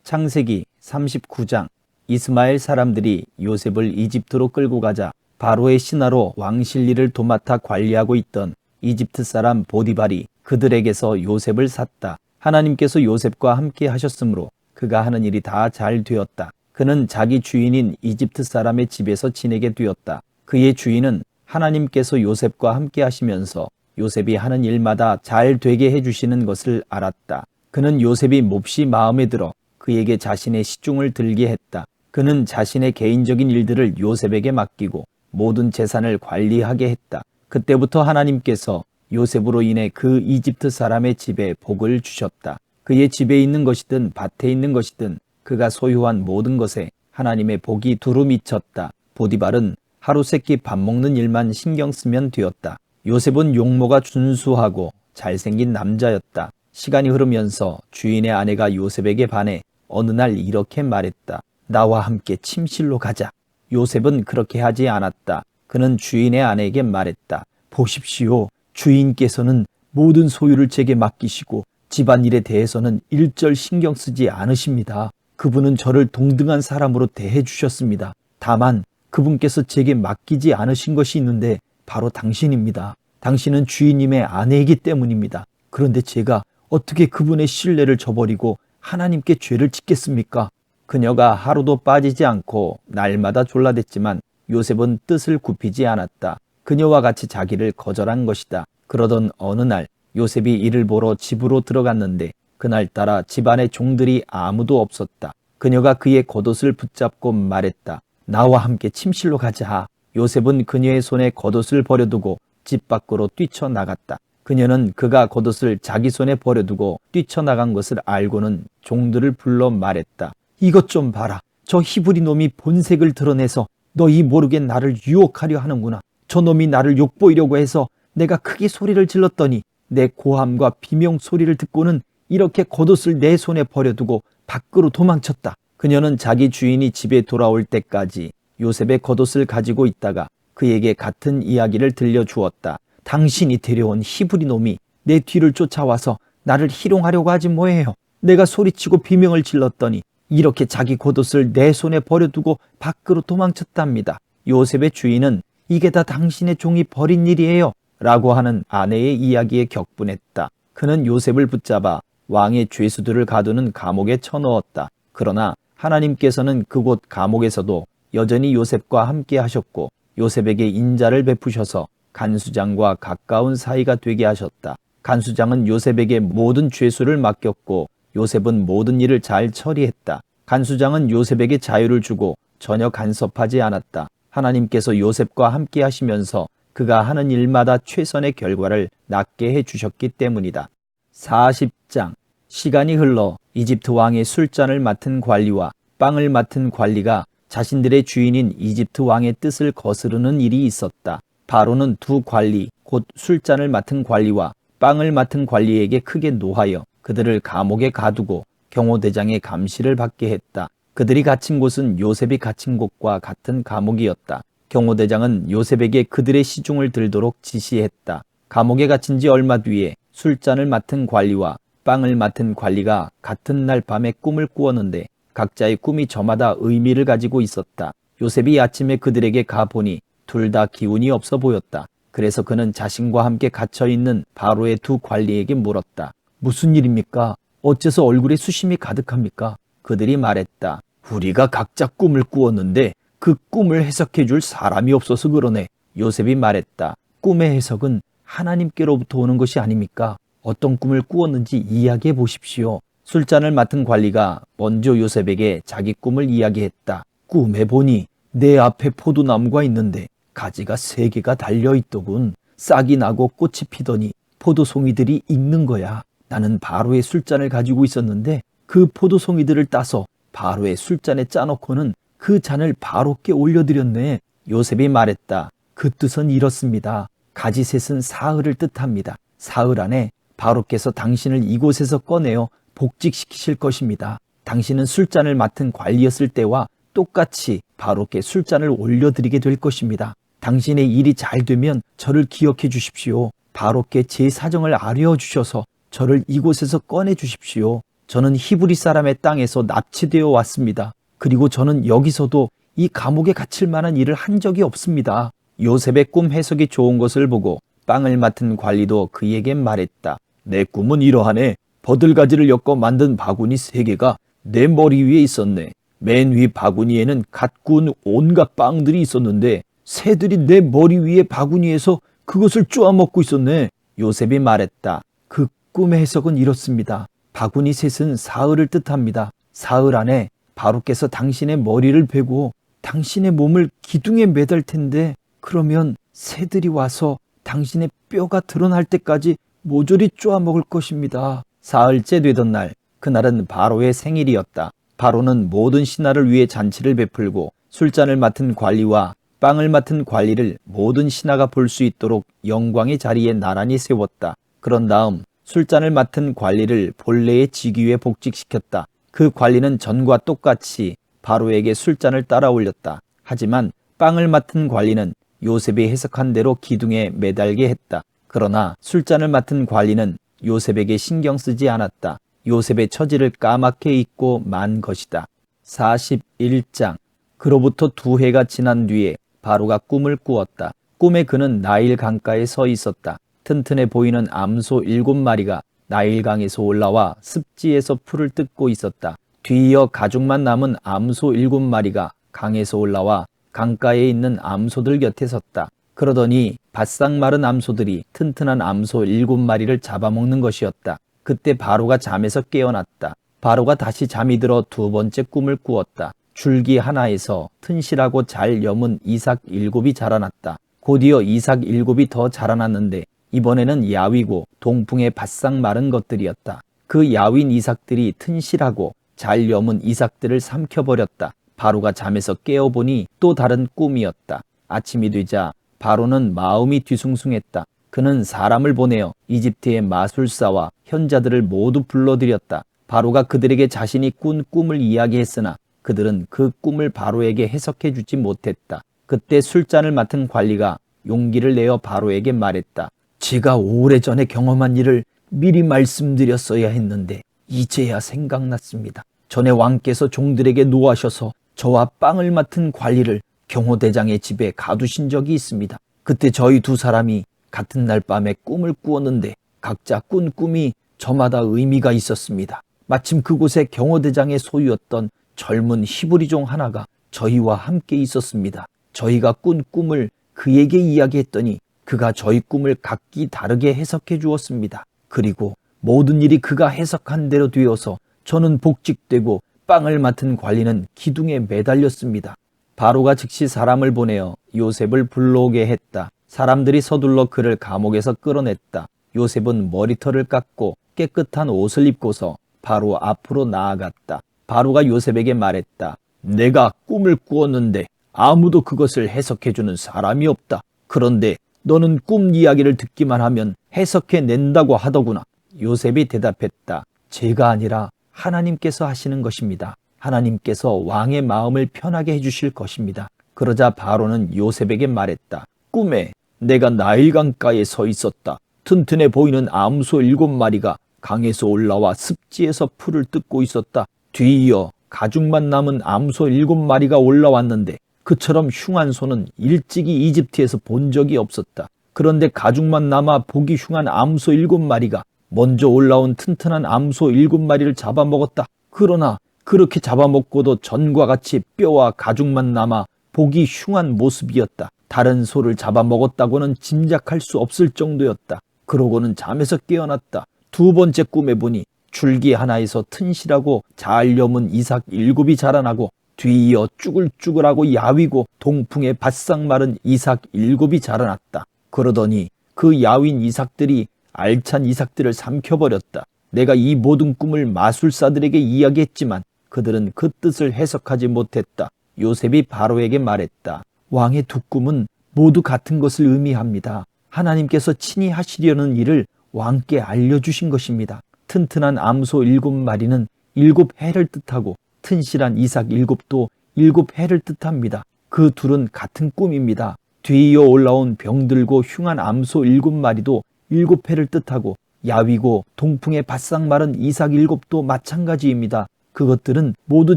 창세기 39장. 이스마엘 사람들이 요셉을 이집트로 끌고 가자 바로의 신하로 왕실리를 도맡아 관리하고 있던 이집트 사람 보디발이 그들에게서 요셉을 샀다. 하나님께서 요셉과 함께 하셨으므로 그가 하는 일이 다 잘 되었다. 그는 자기 주인인 이집트 사람의 집에서 지내게 되었다. 그의 주인은 하나님께서 요셉과 함께 하시면서 요셉이 하는 일마다 잘 되게 해주시는 것을 알았다. 그는 요셉이 몹시 마음에 들어 그에게 자신의 시중을 들게 했다. 그는 자신의 개인적인 일들을 요셉에게 맡기고 모든 재산을 관리하게 했다. 그때부터 하나님께서 요셉으로 인해 그 이집트 사람의 집에 복을 주셨다. 그의 집에 있는 것이든 밭에 있는 것이든 그가 소유한 모든 것에 하나님의 복이 두루 미쳤다. 보디발은 하루 세끼 밥 먹는 일만 신경 쓰면 되었다. 요셉은 용모가 준수하고 잘생긴 남자였다. 시간이 흐르면서 주인의 아내가 요셉에게 반해 어느 날 이렇게 말했다. 나와 함께 침실로 가자. 요셉은 그렇게 하지 않았다. 그는 주인의 아내에게 말했다. 보십시오. 주인께서는 모든 소유를 제게 맡기시고 집안일에 대해서는 일절 신경 쓰지 않으십니다. 그분은 저를 동등한 사람으로 대해 주셨습니다. 다만 그분께서 제게 맡기지 않으신 것이 있는데 바로 당신입니다. 당신은 주인님의 아내이기 때문입니다. 그런데 제가 어떻게 그분의 신뢰를 저버리고 하나님께 죄를 짓겠습니까? 그녀가 하루도 빠지지 않고 날마다 졸라댔지만 요셉은 뜻을 굽히지 않았다. 그녀와 같이 자기를 거절한 것이다. 그러던 어느 날 요셉이 이를 보러 집으로 들어갔는데 그날따라 집안의 종들이 아무도 없었다. 그녀가 그의 겉옷을 붙잡고 말했다. 나와 함께 침실로 가자. 요셉은 그녀의 손에 겉옷을 버려두고 집 밖으로 뛰쳐나갔다. 그녀는 그가 겉옷을 자기 손에 버려두고 뛰쳐나간 것을 알고는 종들을 불러 말했다. 이것 좀 봐라. 저 히브리 놈이 본색을 드러내서 너희 모르게 나를 유혹하려 하는구나. 저 놈이 나를 욕보이려고 해서 내가 크게 소리를 질렀더니 내 고함과 비명 소리를 듣고는 이렇게 겉옷을 내 손에 버려두고 밖으로 도망쳤다. 그녀는 자기 주인이 집에 돌아올 때까지 요셉의 겉옷을 가지고 있다가 그에게 같은 이야기를 들려주었다. 당신이 데려온 히브리 놈이 내 뒤를 쫓아와서 나를 희롱하려고 하지 뭐예요. 내가 소리치고 비명을 질렀더니 이렇게 자기 겉옷을 내 손에 버려두고 밖으로 도망쳤답니다. 요셉의 주인은 이게 다 당신의 종이 벌인 일이에요 라고 하는 아내의 이야기에 격분했다. 그는 요셉을 붙잡아 왕의 죄수들을 가두는 감옥에 쳐넣었다. 그러나 하나님께서는 그곳 감옥에서도 여전히 요셉과 함께 하셨고 요셉에게 인자를 베푸셔서 간수장과 가까운 사이가 되게 하셨다. 간수장은 요셉에게 모든 죄수를 맡겼고 요셉은 모든 일을 잘 처리했다. 간수장은 요셉에게 자유를 주고 전혀 간섭하지 않았다. 하나님께서 요셉과 함께 하시면서 그가 하는 일마다 최선의 결과를 낳게 해주셨기 때문이다. 40장. 시간이 흘러 이집트 왕의 술잔을 맡은 관리와 빵을 맡은 관리가 자신들의 주인인 이집트 왕의 뜻을 거스르는 일이 있었다. 바로는 두 관리, 곧 술잔을 맡은 관리와 빵을 맡은 관리에게 크게 노하여 그들을 감옥에 가두고 경호대장의 감시를 받게 했다. 그들이 갇힌 곳은 요셉이 갇힌 곳과 같은 감옥이었다. 경호대장은 요셉에게 그들의 시중을 들도록 지시했다. 감옥에 갇힌 지 얼마 뒤에 술잔을 맡은 관리와 빵을 맡은 관리가 같은 날 밤에 꿈을 꾸었는데 각자의 꿈이 저마다 의미를 가지고 있었다. 요셉이 아침에 그들에게 가보니 둘 다 기운이 없어 보였다. 그래서 그는 자신과 함께 갇혀있는 바로의 두 관리에게 물었다. 무슨 일입니까? 어째서 얼굴에 수심이 가득합니까? 그들이 말했다. 우리가 각자 꿈을 꾸었는데 그 꿈을 해석해 줄 사람이 없어서 그러네. 요셉이 말했다. 꿈의 해석은 하나님께로부터 오는 것이 아닙니까? 어떤 꿈을 꾸었는지 이야기해 보십시오. 술잔을 맡은 관리가 먼저 요셉에게 자기 꿈을 이야기했다. 꿈에 보니 내 앞에 포도나무가 있는데 가지가 3개가 달려있더군. 싹이 나고 꽃이 피더니 포도송이들이 익는 거야. 나는 바로의 술잔을 가지고 있었는데 그 포도송이들을 따서 바로의 술잔에 짜놓고는 그 잔을 바로께 올려드렸네. 요셉이 말했다. 그 뜻은 이렇습니다. 가지셋은 사흘을 뜻합니다. 사흘 안에 바로께서 당신을 이곳에서 꺼내어 복직시키실 것입니다. 당신은 술잔을 맡은 관리였을 때와 똑같이 바로께 술잔을 올려드리게 될 것입니다. 당신의 일이 잘 되면 저를 기억해 주십시오. 바로께 제 사정을 아뢰어 주셔서 저를 이곳에서 꺼내 주십시오. 저는 히브리 사람의 땅에서 납치되어 왔습니다. 그리고 저는 여기서도 이 감옥에 갇힐 만한 일을 한 적이 없습니다. 요셉의 꿈 해석이 좋은 것을 보고 빵을 맡은 관리도 그에게 말했다. 내 꿈은 이러하네. 버들가지를 엮어 만든 바구니 3개가 내 머리 위에 있었네. 맨 위 바구니에는 갓 구운 온갖 빵들이 있었는데 새들이 내 머리 위에 바구니에서 그것을 쪼아 먹고 있었네. 요셉이 말했다. 그 꿈의 해석은 이렇습니다. 바구니 셋은 사흘을 뜻합니다. 사흘 안에 바로께서 당신의 머리를 베고 당신의 몸을 기둥에 매달 텐데 그러면 새들이 와서 당신의 뼈가 드러날 때까지 모조리 쪼아 먹을 것입니다. 사흘째 되던 날, 그날은 바로의 생일이었다. 바로는 모든 신하를 위해 잔치를 베풀고 술잔을 맡은 관리와 빵을 맡은 관리를 모든 신하가 볼 수 있도록 영광의 자리에 나란히 세웠다. 그런 다음 술잔을 맡은 관리를 본래의 직위에 복직시켰다. 그 관리는 전과 똑같이 바로에게 술잔을 따라 올렸다. 하지만 빵을 맡은 관리는 요셉이 해석한 대로 기둥에 매달게 했다. 그러나 술잔을 맡은 관리는 요셉에게 신경 쓰지 않았다. 요셉의 처지를 까맣게 잊고 만 것이다. 41장. 그로부터 2해가 지난 뒤에 바로가 꿈을 꾸었다. 꿈에 그는 나일 강가에 서 있었다. 튼튼해 보이는 암소 7마리가 나일강에서 올라와 습지에서 풀을 뜯고 있었다. 뒤이어 가죽만 남은 암소 7마리가 강에서 올라와 강가에 있는 암소들 곁에 섰다. 그러더니 바싹 마른 암소들이 튼튼한 암소 7마리를 잡아먹는 것이었다. 그때 바로가 잠에서 깨어났다. 바로가 다시 잠이 들어 2번째 꿈을 꾸었다. 줄기 하나에서 튼실하고 잘 여문 이삭 7이 자라났다. 곧이어 이삭 7이 더 자라났는데 이번에는 야위고 동풍에 바싹 마른 것들이었다. 그 야윈 이삭들이 튼실하고 잘 여문 이삭들을 삼켜버렸다. 바로가 잠에서 깨어보니 또 다른 꿈이었다. 아침이 되자 바로는 마음이 뒤숭숭했다. 그는 사람을 보내어 이집트의 마술사와 현자들을 모두 불러들였다. 바로가 그들에게 자신이 꾼 꿈을 이야기했으나 그들은 그 꿈을 바로에게 해석해 주지 못했다. 그때 술잔을 맡은 관리가 용기를 내어 바로에게 말했다. 제가 오래전에 경험한 일을 미리 말씀드렸어야 했는데 이제야 생각났습니다. 전에 왕께서 종들에게 노하셔서 저와 빵을 맡은 관리를 경호대장의 집에 가두신 적이 있습니다. 그때 저희 2사람이 같은 날 밤에 꿈을 꾸었는데 각자 꾼 꿈이 저마다 의미가 있었습니다. 마침 그곳에 경호대장의 소유였던 젊은 히브리종 하나가 저희와 함께 있었습니다. 저희가 꾼 꿈을 그에게 이야기했더니 그가 저희 꿈을 각기 다르게 해석해 주었습니다. 그리고 모든 일이 그가 해석한 대로 되어서 저는 복직되고 빵을 맡은 관리는 기둥에 매달렸습니다. 바로가 즉시 사람을 보내어 요셉을 불러오게 했다. 사람들이 서둘러 그를 감옥에서 끌어냈다. 요셉은 머리털을 깎고 깨끗한 옷을 입고서 바로 앞으로 나아갔다. 바로가 요셉에게 말했다. 내가 꿈을 꾸었는데 아무도 그것을 해석해주는 사람이 없다. 그런데 너는 꿈 이야기를 듣기만 하면 해석해낸다고 하더구나. 요셉이 대답했다. 제가 아니라 하나님께서 하시는 것입니다. 하나님께서 왕의 마음을 편하게 해주실 것입니다. 그러자 바로는 요셉에게 말했다. 꿈에 내가 나일강가에 서 있었다. 튼튼해 보이는 암소 7마리가 강에서 올라와 습지에서 풀을 뜯고 있었다. 뒤이어 가죽만 남은 암소 7마리가 올라왔는데 그처럼 흉한 소는 일찍이 이집트에서 본 적이 없었다. 그런데 가죽만 남아 보기 흉한 암소 7마리가 먼저 올라온 튼튼한 암소 7마리를 잡아먹었다. 그러나 그렇게 잡아먹고도 전과 같이 뼈와 가죽만 남아 보기 흉한 모습이었다. 다른 소를 잡아먹었다고는 짐작할 수 없을 정도였다. 그러고는 잠에서 깨어났다. 2번째 꿈에 보니 줄기 하나에서 튼실하고 잘 여문 이삭 7이 자라나고 뒤이어 쭈글쭈글하고 야위고 동풍에 바싹 마른 이삭 7이 자라났다. 그러더니 그 야윈 이삭들이 알찬 이삭들을 삼켜버렸다. 내가 이 모든 꿈을 마술사들에게 이야기했지만 그들은 그 뜻을 해석하지 못했다. 요셉이 바로에게 말했다. 왕의 2 꿈은 모두 같은 것을 의미합니다. 하나님께서 친히 하시려는 일을 왕께 알려주신 것입니다. 튼튼한 암소 7마리는 7해를 뜻하고 튼실한 이삭 7도 7해를 뜻합니다. 그 둘은 같은 꿈입니다. 뒤이어 올라온 병들고 흉한 암소 7마리도 7해를 뜻하고 야위고 동풍에 바싹 마른 이삭 7도 마찬가지입니다. 그것들은 모두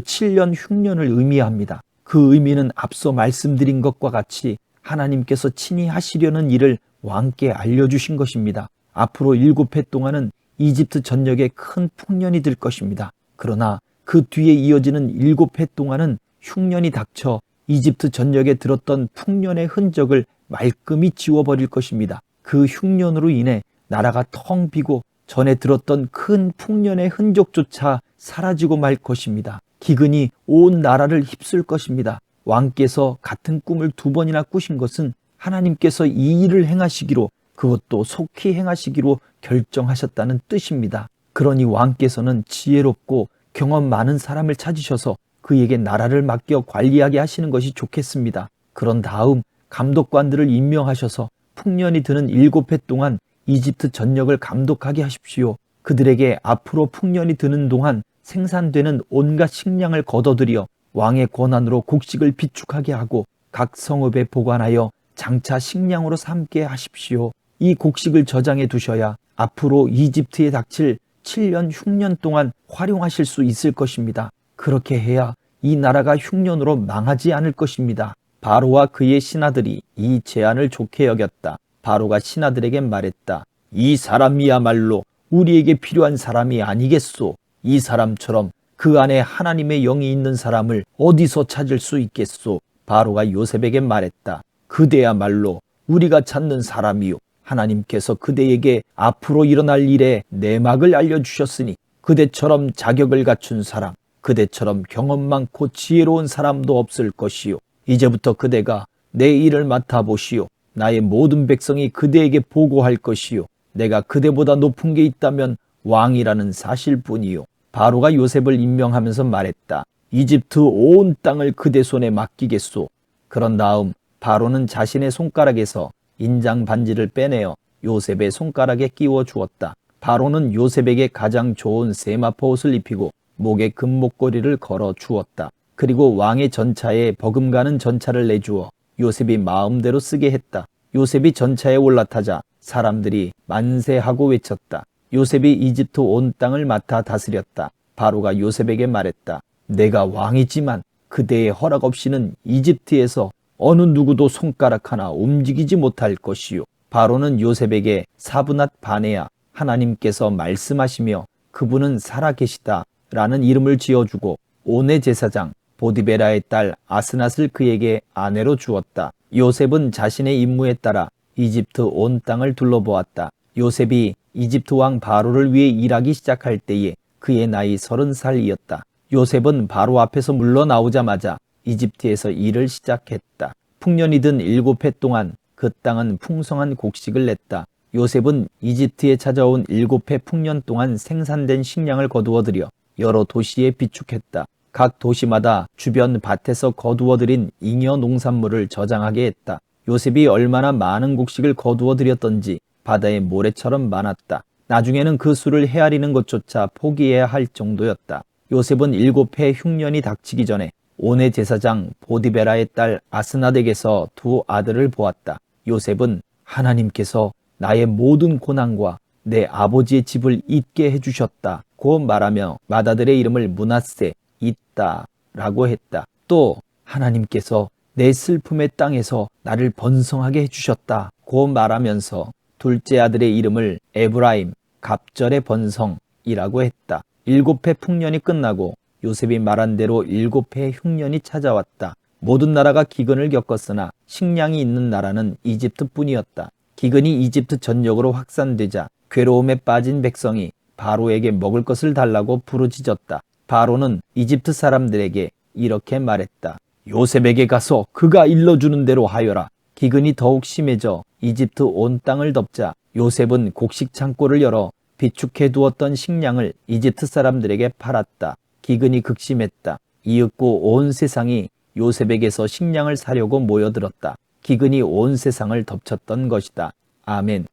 7년 흉년을 의미합니다. 그 의미는 앞서 말씀드린 것과 같이 하나님께서 친히 하시려는 일을 왕께 알려주신 것입니다. 앞으로 7해 동안은 이집트 전역에 큰 풍년이 들 것입니다. 그러나 그 뒤에 이어지는 7해 동안은 흉년이 닥쳐 이집트 전역에 들었던 풍년의 흔적을 말끔히 지워버릴 것입니다. 그 흉년으로 인해 나라가 텅 비고 전에 들었던 큰 풍년의 흔적조차 사라지고 말 것입니다. 기근이 온 나라를 휩쓸 것입니다. 왕께서 같은 꿈을 2번이나 꾸신 것은 하나님께서 이 일을 행하시기로, 그것도 속히 행하시기로 결정하셨다는 뜻입니다. 그러니 왕께서는 지혜롭고 경험 많은 사람을 찾으셔서 그에게 나라를 맡겨 관리하게 하시는 것이 좋겠습니다. 그런 다음 감독관들을 임명하셔서 풍년이 드는 7해 동안 이집트 전역을 감독하게 하십시오. 그들에게 앞으로 풍년이 드는 동안 생산되는 온갖 식량을 거둬들여 왕의 권한으로 곡식을 비축하게 하고 각 성읍에 보관하여 장차 식량으로 삼게 하십시오. 이 곡식을 저장해 두셔야 앞으로 이집트에 닥칠 7년 흉년 동안 활용하실 수 있을 것입니다. 그렇게 해야 이 나라가 흉년으로 망하지 않을 것입니다. 바로와 그의 신하들이 이 제안을 좋게 여겼다. 바로가 신하들에게 말했다. 이 사람이야말로 우리에게 필요한 사람이 아니겠소. 이 사람처럼 그 안에 하나님의 영이 있는 사람을 어디서 찾을 수 있겠소. 바로가 요셉에게 말했다. 그대야말로 우리가 찾는 사람이요. 하나님께서 그대에게 앞으로 일어날 일에 내막을 알려주셨으니 그대처럼 자격을 갖춘 사람, 그대처럼 경험 많고 지혜로운 사람도 없을 것이요. 이제부터 그대가 내 일을 맡아보시오. 나의 모든 백성이 그대에게 보고할 것이요. 내가 그대보다 높은 게 있다면 왕이라는 사실뿐이요. 바로가 요셉을 임명하면서 말했다. 이집트 온 땅을 그대 손에 맡기겠소. 그런 다음 바로는 자신의 손가락에서 인장 반지를 빼내어 요셉의 손가락에 끼워 주었다. 바로는 요셉에게 가장 좋은 세마포 옷을 입히고 목에 금목걸이를 걸어 주었다. 그리고 왕의 전차에 버금가는 전차를 내주어 요셉이 마음대로 쓰게 했다. 요셉이 전차에 올라타자 사람들이 만세하고 외쳤다. 요셉이 이집트 온 땅을 맡아 다스렸다. 바로가 요셉에게 말했다. 내가 왕이지만 그대의 허락 없이는 이집트에서 어느 누구도 손가락 하나 움직이지 못할 것이요. 바로는 요셉에게 사브낫 바네아, 하나님께서 말씀하시며 그분은 살아계시다 라는 이름을 지어주고 온의 제사장 보디베라의 딸 아스낫을 그에게 아내로 주었다. 요셉은 자신의 임무에 따라 이집트 온 땅을 둘러보았다. 요셉이 이집트 왕 바로를 위해 일하기 시작할 때에 그의 나이 30살이었다. 요셉은 바로 앞에서 물러나오자마자 이집트에서 일을 시작했다. 풍년이 든 7해 동안 그 땅은 풍성한 곡식을 냈다. 요셉은 이집트에 찾아온 7해 풍년 동안 생산된 식량을 거두어들여 여러 도시에 비축했다. 각 도시마다 주변 밭에서 거두어들인 잉여 농산물을 저장하게 했다. 요셉이 얼마나 많은 곡식을 거두어들였던지 바다의 모래처럼 많았다. 나중에는 그 수를 헤아리는 것조차 포기해야 할 정도였다. 요셉은 7해 흉년이 닥치기 전에 온의 제사장 보디베라의 딸 아스낫에게서 2 아들을 보았다. 요셉은 하나님께서 나의 모든 고난과 내 아버지의 집을 잊게 해주셨다고 말하며 맏아들의 이름을 므낫세, 잊다 라고 했다. 또 하나님께서 내 슬픔의 땅에서 나를 번성하게 해주셨다고 말하면서 둘째 아들의 이름을 에브라임, 갑절의 번성이라고 했다. 7해 풍년이 끝나고 요셉이 말한 대로 7해 흉년이 찾아왔다. 모든 나라가 기근을 겪었으나 식량이 있는 나라는 이집트뿐이었다. 기근이 이집트 전역으로 확산되자 괴로움에 빠진 백성이 바로에게 먹을 것을 달라고 부르짖었다. 바로는 이집트 사람들에게 이렇게 말했다. 요셉에게 가서 그가 일러주는 대로 하여라. 기근이 더욱 심해져 이집트 온 땅을 덮자 요셉은 곡식 창고를 열어 비축해 두었던 식량을 이집트 사람들에게 팔았다. 기근이 극심했다. 이윽고 온 세상이 요셉에게서 식량을 사려고 모여들었다. 기근이 온 세상을 덮쳤던 것이다. 아멘.